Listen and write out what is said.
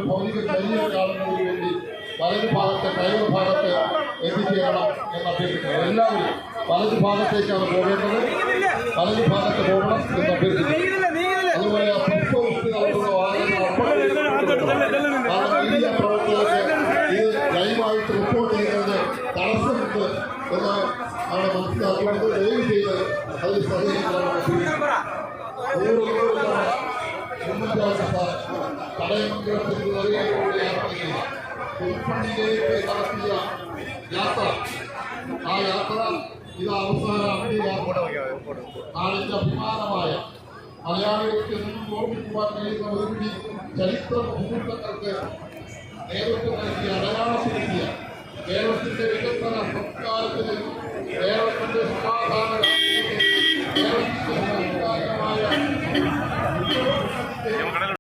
ഭൗതിക ശരീരം കാണുന്നതിന് വേണ്ടി വലതു ഭാഗത്ത് ഡ്രൈവർ ഭാഗത്ത് എത്തിച്ചേരണം എന്ന് അഭ്യർത്ഥിക്കുന്നത്. എല്ലാവരും വലതു ഭാഗത്തേക്കാണ് പോകേണ്ടത്, വലതു ഭാഗത്ത് പോകണം എന്ന് അഭ്യർത്ഥിക്കുന്നു. അതുപോലെ പുഷ്പവൃഷ്ടി നടത്തുന്ന വാഹനങ്ങൾ പ്രവർത്തകർക്ക് ഇത് ലൈവായിട്ട് റിപ്പോർട്ട് ചെയ്യുന്നതിന് തടസ്സമുണ്ട് എന്ന് ആണ് മനസ്സിലാക്കുന്നത്. ദയവ് ചെയ്ത് അതിൽ സഹകരിക്കണം. കടയമംഗലത്തിൽ നിറയോടെ യാത്ര ചെയ്തു പുൽപ്പള്ളിയിലേക്ക് നടത്തിയ യാത്ര, ആ യാത്ര ഇത് അവസാന നാടിന്റെ അഭിമാനമായ മലയാളികൾക്ക് എന്നും ഓർമ്മിക്കുവാൻ കഴിയുന്ന ഒരുപിടി ചരിത്ര മുഹൂർത്തങ്ങൾക്ക് നേതൃത്വം നൽകിയ അടയാളപ്പെടുത്തിയ കേരളത്തിന്റെ വികസന സംസ്കാരത്തിന് കേരളത്തിന്റെ സമാധാന